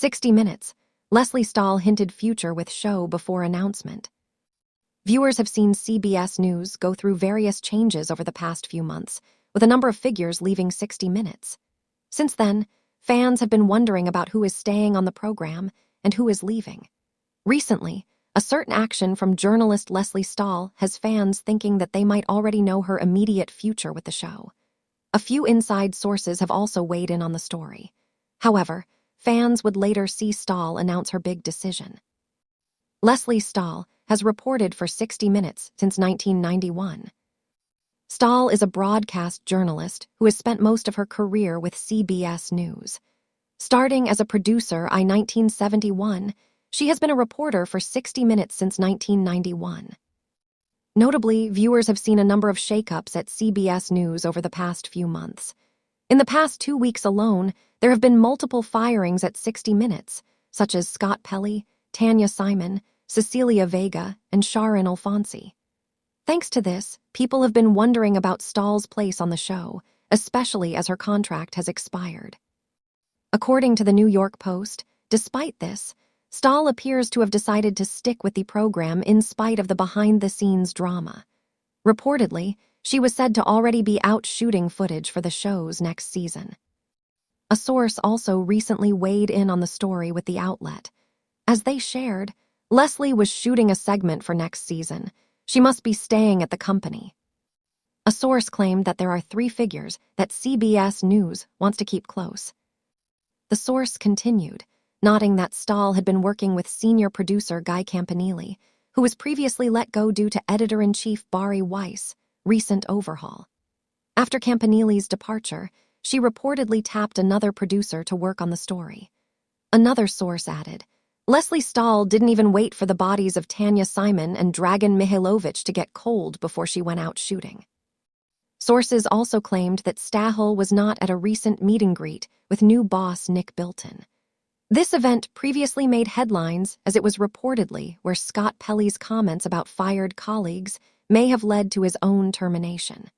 60 Minutes. Lesley Stahl hinted future with show before announcement. Viewers have seen CBS News go through various changes over the past few months, with a number of figures leaving 60 Minutes. Since then, fans have been wondering about who is staying on the program and who is leaving. Recently, a certain action from journalist Lesley Stahl has fans thinking that they might already know her immediate future with the show. A few inside sources have also weighed in on the story. However, fans would later see Stahl announce her big decision. Lesley Stahl has reported for 60 Minutes since 1991. Stahl is a broadcast journalist who has spent most of her career with CBS News. Starting as a producer in 1971, she has been a reporter for 60 Minutes since 1991. Notably, viewers have seen a number of shakeups at CBS News over the past few months. In the past 2 weeks alone, there have been multiple firings at 60 Minutes, such as Scott Pelley, Tanya Simon, Cecilia Vega, and Sharon Alfonsi. Thanks to this, people have been wondering about Stahl's place on the show, especially as her contract has expired. According to the New York Post, despite this, Stahl appears to have decided to stick with the program in spite of the behind-the-scenes drama. Reportedly, she was said to already be out shooting footage for the show's next season. A source also recently weighed in on the story with the outlet. As they shared, Lesley was shooting a segment for next season. She must be staying at the company. A source claimed that there are 3 figures that CBS News wants to keep close. The source continued, noting that Stahl had been working with senior producer Guy Campanile, who was previously let go due to editor-in-chief Barry Weiss' recent overhaul. After Campanile's departure, she reportedly tapped another producer to work on the story. Another source added, Lesley Stahl didn't even wait for the bodies of Tanya Simon and Dragan Mihailovich to get cold before she went out shooting. Sources also claimed that Stahl was not at a recent meet-and-greet with new boss Nick Bilton. This event previously made headlines as it was reportedly where Scott Pelley's comments about fired colleagues may have led to his own termination.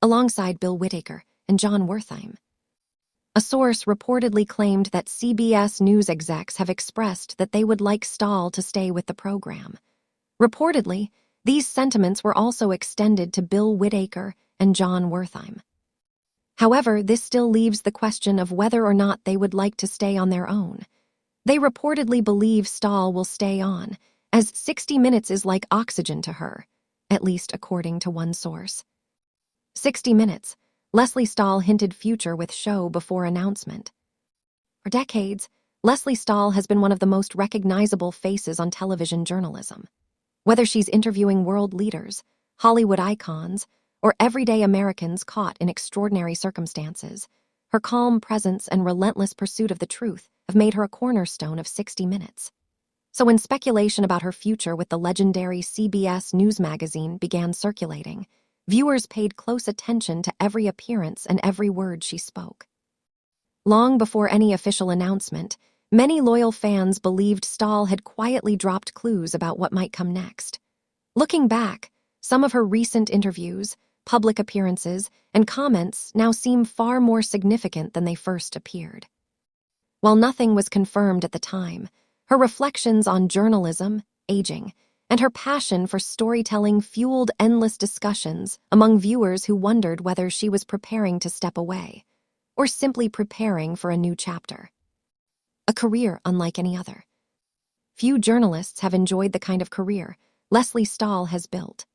Alongside Bill Whittaker and John Wertheim. A source reportedly claimed that CBS News execs have expressed that they would like Stahl to stay with the program. Reportedly, these sentiments were also extended to Bill Whittaker and John Wertheim. However, this still leaves the question of whether or not they would like to stay on their own. They reportedly believe Stahl will stay on, as 60 Minutes is like oxygen to her, at least according to one source. 60 Minutes. Lesley Stahl hinted future with show before announcement. For decades, Lesley Stahl has been one of the most recognizable faces on television journalism. Whether she's interviewing world leaders, Hollywood icons, or everyday Americans caught in extraordinary circumstances, her calm presence and relentless pursuit of the truth have made her a cornerstone of 60 Minutes. So when speculation about her future with the legendary CBS News magazine began circulating, viewers paid close attention to every appearance and every word she spoke. Long before any official announcement, many loyal fans believed Stahl had quietly dropped clues about what might come next. Looking back, some of her recent interviews, public appearances, and comments now seem far more significant than they first appeared. While nothing was confirmed at the time, her reflections on journalism, aging, and her passion for storytelling fueled endless discussions among viewers who wondered whether she was preparing to step away, or simply preparing for a new chapter. A career unlike any other. Few journalists have enjoyed the kind of career Lesley Stahl has built.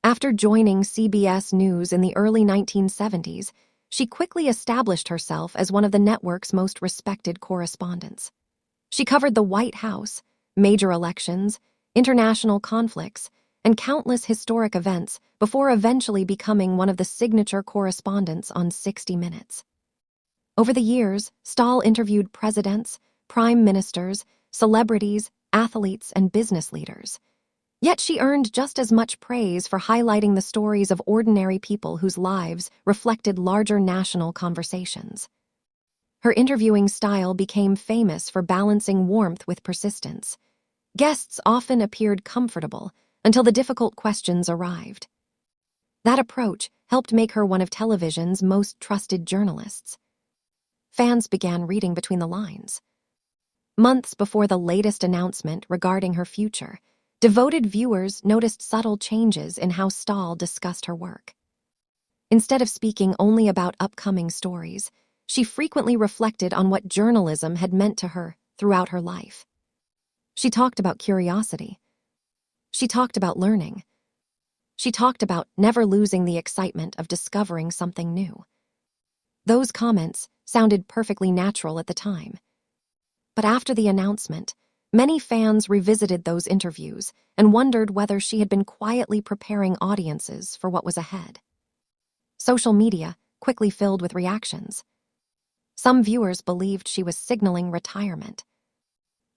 After joining CBS News in the early 1970s, she quickly established herself as one of the network's most respected correspondents. She covered the White House, major elections, international conflicts, and countless historic events before eventually becoming one of the signature correspondents on 60 Minutes. Over the years, Stahl interviewed presidents, prime ministers, celebrities, athletes, and business leaders. Yet she earned just as much praise for highlighting the stories of ordinary people whose lives reflected larger national conversations. Her interviewing style became famous for balancing warmth with persistence. Guests often appeared comfortable until the difficult questions arrived. That approach helped make her one of television's most trusted journalists. Fans began reading between the lines. Months before the latest announcement regarding her future, devoted viewers noticed subtle changes in how Stahl discussed her work. Instead of speaking only about upcoming stories, she frequently reflected on what journalism had meant to her throughout her life. She talked about curiosity. She talked about learning. She talked about never losing the excitement of discovering something new. Those comments sounded perfectly natural at the time. But after the announcement, many fans revisited those interviews and wondered whether she had been quietly preparing audiences for what was ahead. Social media quickly filled with reactions. Some viewers believed she was signaling retirement.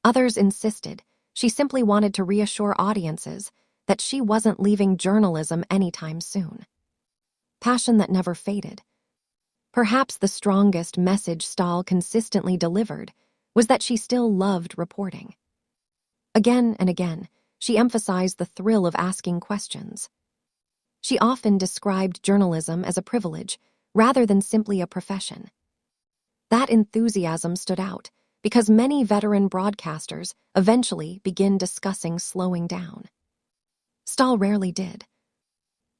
Others insisted she simply wanted to reassure audiences that she wasn't leaving journalism anytime soon. Passion that never faded. Perhaps the strongest message Stahl consistently delivered was that she still loved reporting. Again and again, she emphasized the thrill of asking questions. She often described journalism as a privilege rather than simply a profession. That enthusiasm stood out because many veteran broadcasters eventually begin discussing slowing down. Stahl rarely did.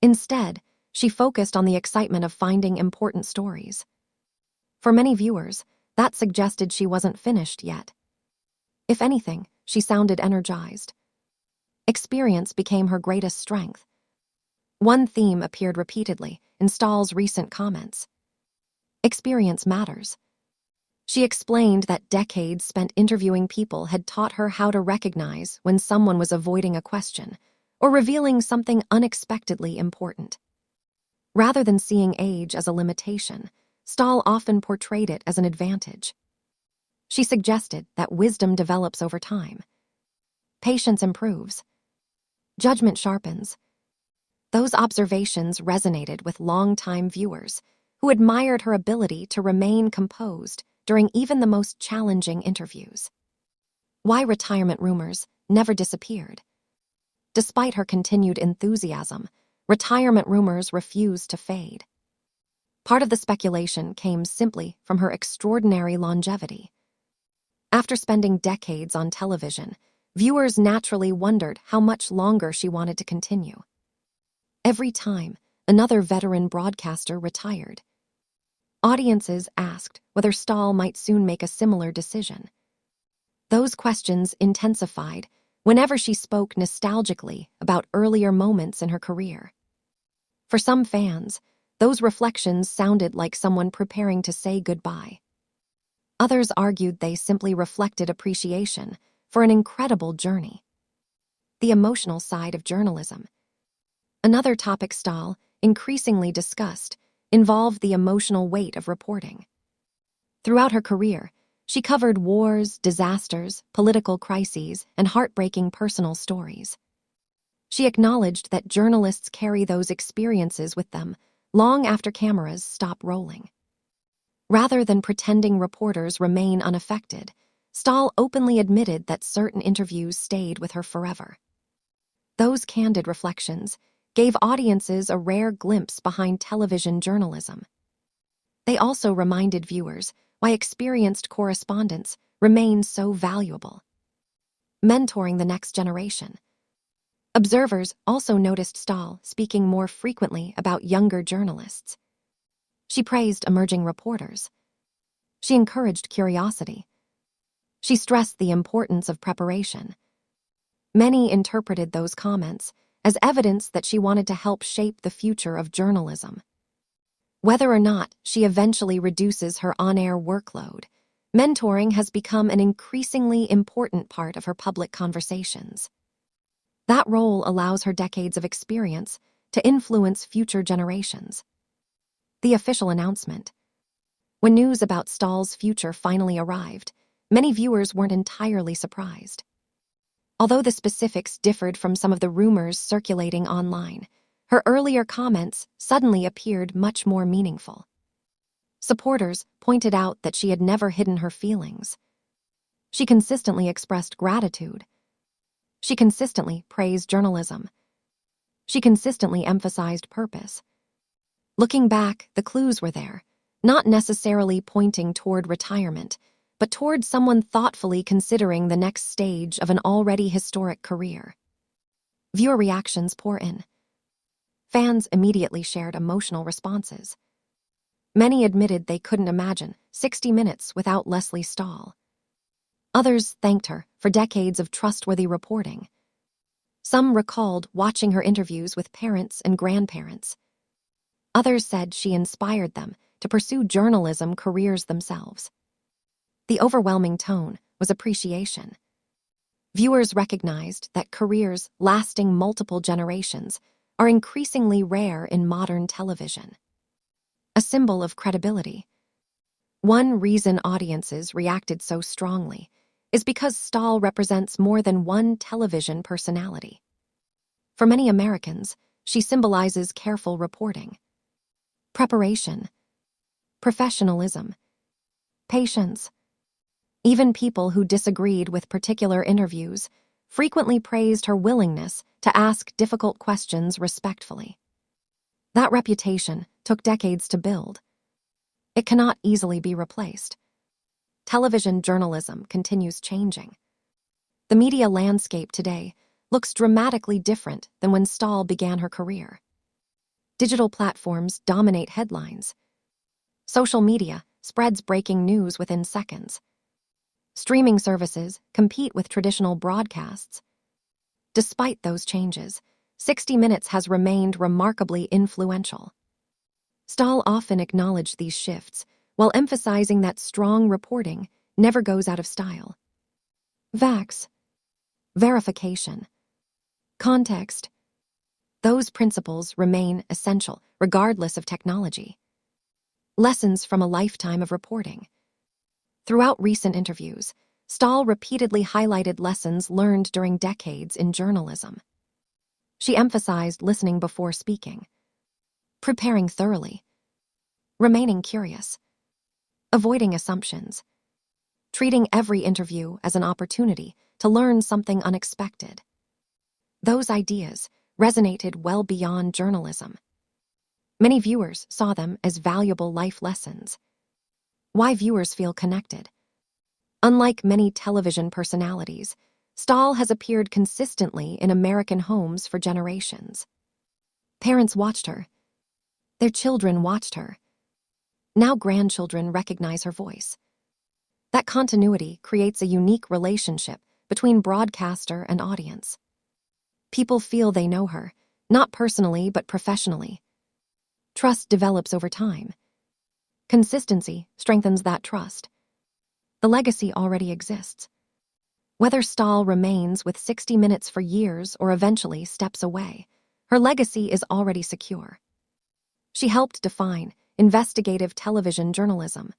Instead, she focused on the excitement of finding important stories. For many viewers, that suggested she wasn't finished yet. If anything, she sounded energized. Experience became her greatest strength. One theme appeared repeatedly in Stahl's recent comments. Experience matters. She explained that decades spent interviewing people had taught her how to recognize when someone was avoiding a question or revealing something unexpectedly important. Rather than seeing age as a limitation, Stahl often portrayed it as an advantage. She suggested that wisdom develops over time. Patience improves. Judgment sharpens. Those observations resonated with longtime viewers who admired her ability to remain composed during even the most challenging interviews. Why retirement rumors never disappeared. Despite her continued enthusiasm, retirement rumors refused to fade. Part of the speculation came simply from her extraordinary longevity. After spending decades on television, viewers naturally wondered how much longer she wanted to continue. Every time, another veteran broadcaster retired. Audiences asked whether Stahl might soon make a similar decision. Those questions intensified whenever she spoke nostalgically about earlier moments in her career. For some fans, those reflections sounded like someone preparing to say goodbye. Others argued they simply reflected appreciation for an incredible journey. The emotional side of journalism. Another topic Stahl increasingly discussed involved the emotional weight of reporting. Throughout her career, she covered wars, disasters, political crises, and heartbreaking personal stories. She acknowledged that journalists carry those experiences with them long after cameras stop rolling. Rather than pretending reporters remain unaffected, Stahl openly admitted that certain interviews stayed with her forever. Those candid reflections gave audiences a rare glimpse behind television journalism. They also reminded viewers why experienced correspondents remain so valuable. Mentoring the next generation. Observers also noticed Stahl speaking more frequently about younger journalists. She praised emerging reporters. She encouraged curiosity. She stressed the importance of preparation. Many interpreted those comments as evidence that she wanted to help shape the future of journalism. Whether or not she eventually reduces her on-air workload, mentoring has become an increasingly important part of her public conversations. That role allows her decades of experience to influence future generations. The official announcement. When news about Stahl's future finally arrived, many viewers weren't entirely surprised. Although the specifics differed from some of the rumors circulating online, her earlier comments suddenly appeared much more meaningful. Supporters pointed out that she had never hidden her feelings. She consistently expressed gratitude. She consistently praised journalism. She consistently emphasized purpose. Looking back, the clues were there, not necessarily pointing toward retirement, but toward someone thoughtfully considering the next stage of an already historic career. Viewer reactions pour in. Fans immediately shared emotional responses. Many admitted they couldn't imagine 60 Minutes without Lesley Stahl. Others thanked her for decades of trustworthy reporting. Some recalled watching her interviews with parents and grandparents. Others said she inspired them to pursue journalism careers themselves. The overwhelming tone was appreciation. Viewers recognized that careers lasting multiple generations are increasingly rare in modern television. A symbol of credibility. One reason audiences reacted so strongly is because Stahl represents more than one television personality. For many Americans, she symbolizes careful reporting, preparation, professionalism, patience. Even people who disagreed with particular interviews frequently praised her willingness to ask difficult questions respectfully. That reputation took decades to build. It cannot easily be replaced. Television journalism continues changing. The media landscape today looks dramatically different than when Stahl began her career. Digital platforms dominate headlines. Social media spreads breaking news within seconds. Streaming services compete with traditional broadcasts. Despite those changes, 60 Minutes has remained remarkably influential. Stahl often acknowledged these shifts while emphasizing that strong reporting never goes out of style. Facts, verification, context. Those principles remain essential regardless of technology. Lessons from a lifetime of reporting. Throughout recent interviews, Stahl repeatedly highlighted lessons learned during decades in journalism. She emphasized listening before speaking, preparing thoroughly, remaining curious, avoiding assumptions, treating every interview as an opportunity to learn something unexpected. Those ideas resonated well beyond journalism. Many viewers saw them as valuable life lessons. Why viewers feel connected. Unlike many television personalities, Stahl has appeared consistently in American homes for generations. Parents watched her. Their children watched her. Now grandchildren recognize her voice. That continuity creates a unique relationship between broadcaster and audience. People feel they know her, not personally but professionally. Trust develops over time. Consistency strengthens that trust. The legacy already exists. Whether Stahl remains with 60 Minutes for years or eventually steps away, her legacy is already secure. She helped define investigative television journalism.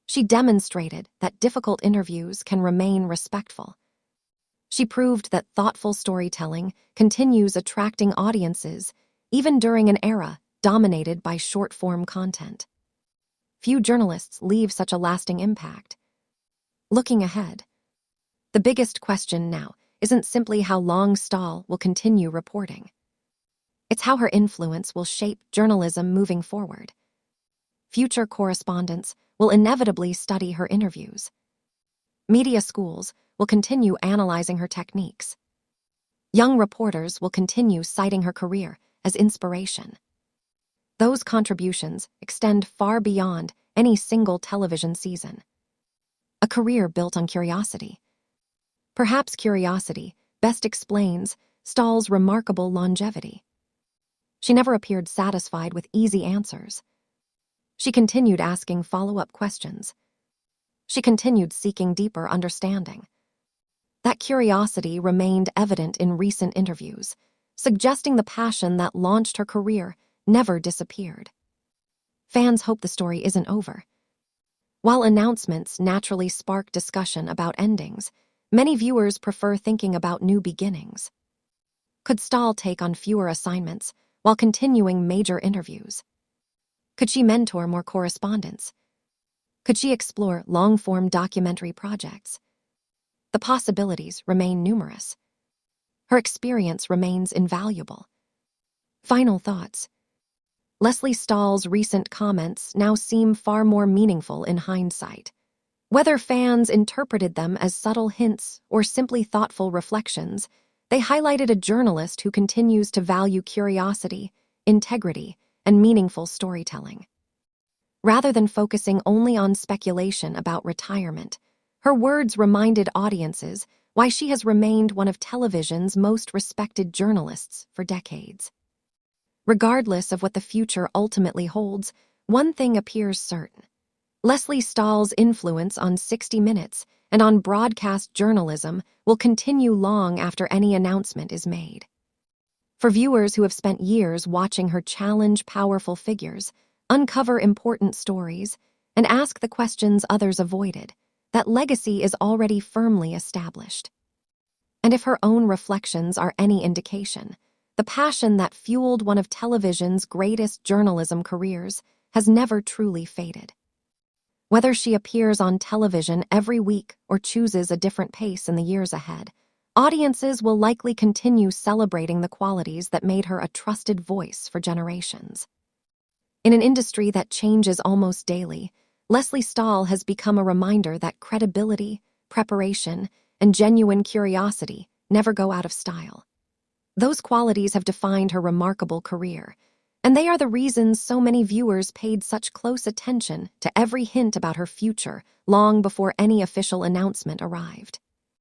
She demonstrated that difficult interviews can remain respectful. She proved that thoughtful storytelling continues attracting audiences even during an era dominated by short-form content. Few journalists leave such a lasting impact. Looking ahead, the biggest question now isn't simply how long Stahl will continue reporting. It's how her influence will shape journalism moving forward. Future correspondents will inevitably study her interviews. Media schools will continue analyzing her techniques. Young reporters will continue citing her career as inspiration. Those contributions extend far beyond any single television season. A career built on curiosity. Perhaps curiosity best explains Stahl's remarkable longevity. She never appeared satisfied with easy answers. She continued asking follow-up questions. She continued seeking deeper understanding. That curiosity remained evident in recent interviews, suggesting the passion that launched her career never disappeared. Fans hope the story isn't over. While announcements naturally spark discussion about endings, many viewers prefer thinking about new beginnings. Could Stahl take on fewer assignments while continuing major interviews? Could she mentor more correspondents? Could she explore long-form documentary projects? The possibilities remain numerous. Her experience remains invaluable. Final thoughts. Lesley Stahl's recent comments now seem far more meaningful in hindsight. Whether fans interpreted them as subtle hints or simply thoughtful reflections, they highlighted a journalist who continues to value curiosity, integrity, and meaningful storytelling. Rather than focusing only on speculation about retirement, her words reminded audiences why she has remained one of television's most respected journalists for decades. Regardless of what the future ultimately holds, one thing appears certain. Lesley Stahl's influence on 60 Minutes and on broadcast journalism will continue long after any announcement is made. For viewers who have spent years watching her challenge powerful figures, uncover important stories, and ask the questions others avoided, that legacy is already firmly established. And if her own reflections are any indication, the passion that fueled one of television's greatest journalism careers has never truly faded. Whether she appears on television every week or chooses a different pace in the years ahead, audiences will likely continue celebrating the qualities that made her a trusted voice for generations. In an industry that changes almost daily, Lesley Stahl has become a reminder that credibility, preparation, and genuine curiosity never go out of style. Those qualities have defined her remarkable career, and they are the reasons so many viewers paid such close attention to every hint about her future long before any official announcement arrived.